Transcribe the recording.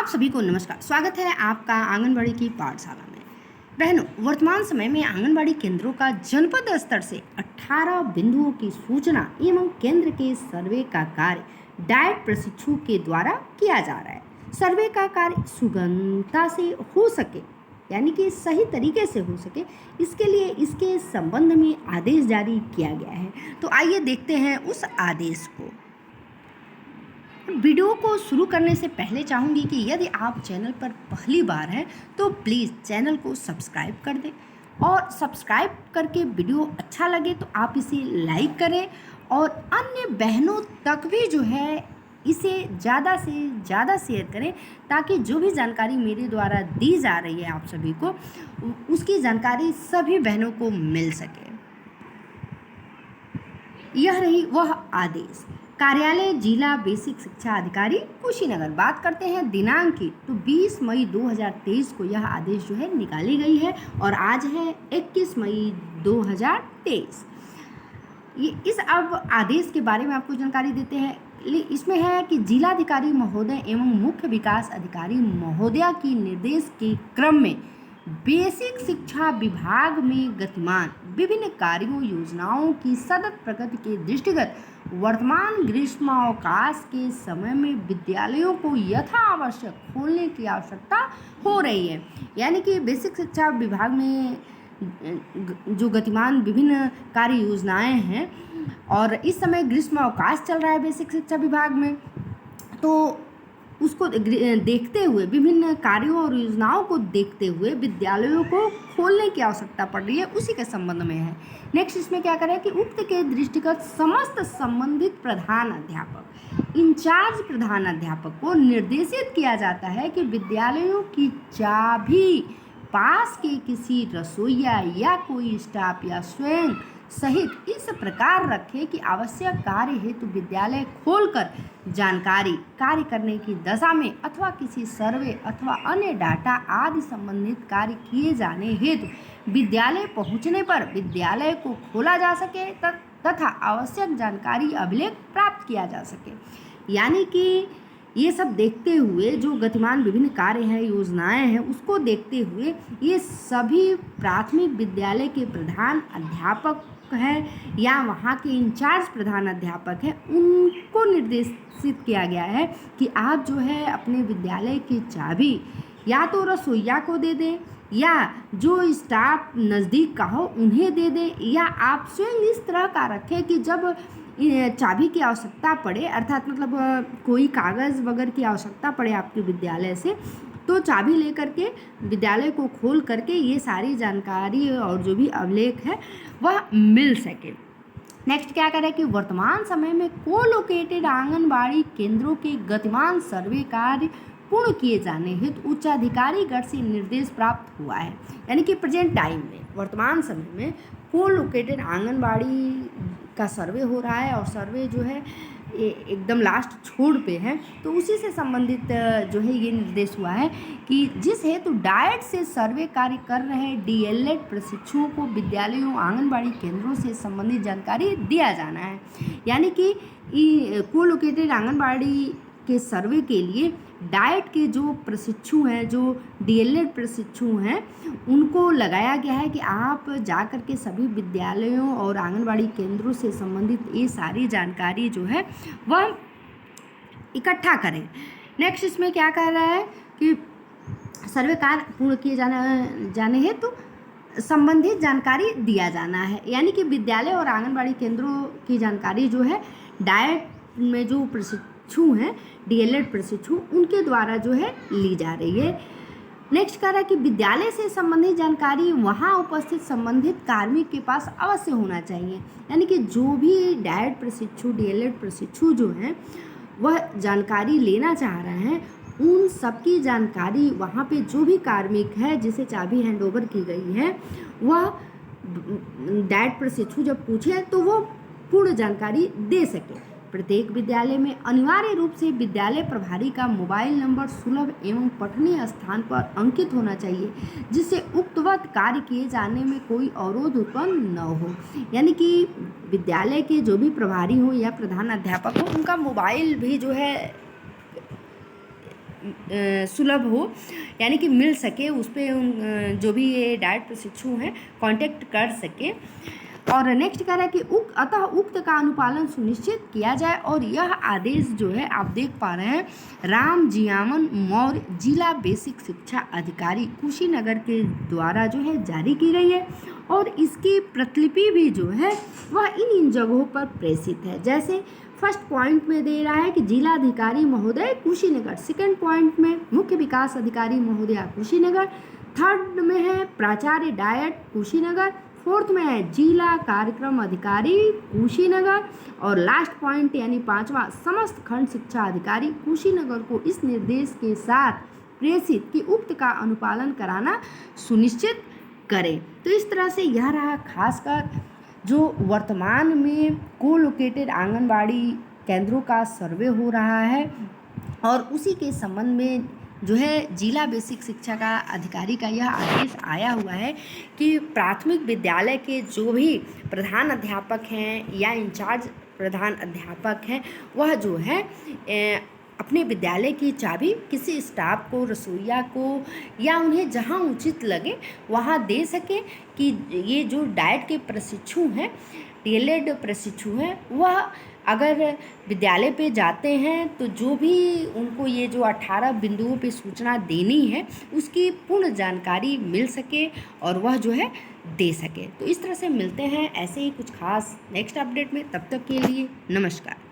आप सभी को नमस्कार। स्वागत है आपका आंगनबाड़ी की पाठशाला में। बहनों, वर्तमान समय में आंगनबाड़ी केंद्रों का जनपद स्तर से 18 बिंदुओं की सूचना एवं केंद्र के सर्वे का कार्य डाइट प्रशिक्षु के द्वारा किया जा रहा है। सर्वे का कार्य सुगमता से हो सके, यानी कि सही तरीके से हो सके, इसके लिए इसके संबंध में आदेश जारी किया गया है। तो आइए देखते हैं उस आदेश को। वीडियो को शुरू करने से पहले चाहूँगी कि यदि आप चैनल पर पहली बार हैं तो प्लीज़ चैनल को सब्सक्राइब कर दें, और सब्सक्राइब करके वीडियो अच्छा लगे तो आप इसे लाइक करें और अन्य बहनों तक भी जो है इसे ज़्यादा से ज़्यादा शेयर करें, ताकि जो भी जानकारी मेरे द्वारा दी जा रही है आप सभी को, उसकी जानकारी सभी बहनों को मिल सके। यह रही वह आदेश। कार्यालय जिला बेसिक शिक्षा अधिकारी कुशीनगर। बात करते हैं दिनांक की, तो 20 मई 2023 को यह आदेश जो है निकाली गई है और आज है 21 मई 2023। इस अब आदेश के बारे में आपको जानकारी देते हैं। इसमें है कि जिलाधिकारी महोदय एवं मुख्य विकास अधिकारी महोदया की निर्देश के क्रम में बेसिक शिक्षा विभाग में गतिमान विभिन्न कार्यों योजनाओं की सतत प्रगति के दृष्टिगत वर्तमान ग्रीष्मावकाश के समय में विद्यालयों को यथा आवश्यक खोलने की आवश्यकता हो रही है। यानी कि बेसिक शिक्षा विभाग में जो गतिमान विभिन्न कार्य योजनाएं हैं और इस समय ग्रीष्मावकाश चल रहा है बेसिक शिक्षा विभाग में, तो उसको देखते हुए, विभिन्न कार्यों और योजनाओं को देखते हुए विद्यालयों को खोलने की आवश्यकता पड़ रही है, उसी के संबंध में है। नेक्स्ट इसमें क्या करें कि उक्त के दृष्टिगत समस्त संबंधित प्रधान अध्यापक, इंचार्ज प्रधान अध्यापक को निर्देशित किया जाता है कि विद्यालयों की चाबी पास के किसी रसोइया या कोई स्टाफ या स्वयं सहित इस प्रकार रखे कि आवश्यक कार्य हेतु विद्यालय खोलकर जानकारी कार्य करने की दशा में अथवा किसी सर्वे अथवा अन्य डाटा आदि संबंधित कार्य किए जाने हेतु विद्यालय पहुंचने पर विद्यालय को खोला जा सके तथा आवश्यक जानकारी अभिलेख प्राप्त किया जा सके। यानी कि ये सब देखते हुए जो गतिमान विभिन्न कार्य हैं, योजनाएं हैं, उसको देखते हुए ये सभी प्राथमिक विद्यालय के प्रधान अध्यापक हैं या वहाँ के इंचार्ज प्रधान अध्यापक हैं, उनको निर्देशित किया गया है कि आप जो है अपने विद्यालय की चाबी या तो रसोइया को दे दें या जो स्टाफ नज़दीक का हो उन्हें दे दें, या आप स्वयं इस तरह का रखें कि जब चाबी की आवश्यकता पड़े, अर्थात मतलब कोई कागज़ वगैरह की आवश्यकता पड़े आपके विद्यालय से, तो चाबी लेकर के विद्यालय को खोल करके ये सारी जानकारी और जो भी अभिलेख है वह मिल सके। नेक्स्ट क्या करें कि वर्तमान समय में कोलोकेटेड आंगनबाड़ी केंद्रों के गतिमान सर्वे कार्य पूर्ण किए जाने हेतु उच्चाधिकारी गण से निर्देश प्राप्त हुआ है। यानी कि प्रेजेंट टाइम में, वर्तमान समय में कोलोकेटेड आंगनबाड़ी का सर्वे हो रहा है और सर्वे जो है एकदम लास्ट छोड़ पे है, तो उसी से संबंधित जो है ये निर्देश हुआ है कि जिस हेतु डाइट से सर्वे कार्य कर रहे डीएलएड प्रशिक्षुओं को विद्यालयों आंगनबाड़ी केंद्रों से संबंधित जानकारी दिया जाना है। यानी कि कोलोकेटेड आंगनबाड़ी के सर्वे के लिए डाइट के जो प्रशिक्षु हैं, जो डीएलएड प्रशिक्षु हैं, उनको लगाया गया है कि आप जाकर के सभी विद्यालयों और आंगनबाड़ी केंद्रों से संबंधित ये सारी जानकारी जो है वह इकट्ठा करें। नेक्स्ट इसमें क्या कह रहा है कि सर्वे कार्य पूर्ण किए जाने हेतु संबंधित जानकारी दिया जाना है। यानी कि विद्यालय और आंगनबाड़ी केंद्रों की जानकारी जो है डाइट में जो प्रशिक्षु हैं, डीएलएड प्रशिक्षु, उनके द्वारा जो है ली जा रही है। नेक्स्ट कह रहा है कि विद्यालय से संबंधित जानकारी वहाँ उपस्थित संबंधित कार्मिक के पास अवश्य होना चाहिए। यानी कि जो भी डाइट प्रशिक्षु, डीएलएड प्रशिक्षु जो हैं वह जानकारी लेना चाह रहे हैं, उन सबकी जानकारी वहाँ पे जो भी कार्मिक है जिसे चाबी हैंडओवर की गई है, वह डाइट प्रशिक्षु जब पूछे तो वो पूर्ण जानकारी दे सके। प्रत्येक विद्यालय में अनिवार्य रूप से विद्यालय प्रभारी का मोबाइल नंबर सुलभ एवं पठनीय स्थान पर अंकित होना चाहिए, जिससे उक्तवत कार्य किए जाने में कोई अवरोध उत्पन्न न हो। यानी कि विद्यालय के जो भी प्रभारी हो या प्रधान अध्यापक हो, उनका मोबाइल भी जो है सुलभ हो, यानी कि मिल सके, उस पर जो भी ये डाइट प्रशिक्षु हैं कांटेक्ट कर सके। और नेक्स्ट कह रहा है कि उक्त का अनुपालन सुनिश्चित किया जाए। और यह आदेश जो है आप देख पा रहे हैं, राम जियामन मौर्य जिला बेसिक शिक्षा अधिकारी कुशीनगर के द्वारा जो है जारी की गई है। और इसकी प्रतिलिपि भी जो है वह इन जगहों पर प्रेषित है। जैसे फर्स्ट पॉइंट में दे रहा है कि जिलाधिकारी महोदय कुशीनगर, सेकंड पॉइंट में मुख्य विकास अधिकारी महोदया कुशीनगर, थर्ड में है प्राचार्य डायट कुशीनगर, फोर्थ में है जिला कार्यक्रम अधिकारी कुशीनगर, और लास्ट पॉइंट यानी पांचवा, समस्त खंड शिक्षा अधिकारी कुशीनगर को इस निर्देश के साथ प्रेषित कि उक्त का अनुपालन कराना सुनिश्चित करें। तो इस तरह से यह रहा खासकर जो वर्तमान में कोलोकेटेड आंगनबाड़ी केंद्रों का सर्वे हो रहा है, और उसी के संबंध में जो है जिला बेसिक शिक्षा का अधिकारी का यह आदेश आया हुआ है कि प्राथमिक विद्यालय के जो भी प्रधान अध्यापक हैं या इंचार्ज प्रधान अध्यापक हैं, वह जो है अपने विद्यालय की चाबी किसी स्टाफ को, रसोइया को, या उन्हें जहां उचित लगे वहां दे सके कि ये जो डाइट के प्रशिक्षु हैं, DLED प्रशिक्षु हैं, वह अगर विद्यालय पे जाते हैं तो जो भी उनको ये जो 18 बिंदुओं पे सूचना देनी है उसकी पूर्ण जानकारी मिल सके और वह जो है दे सके। तो इस तरह से मिलते हैं ऐसे ही कुछ खास नेक्स्ट अपडेट में, तब तक के लिए नमस्कार।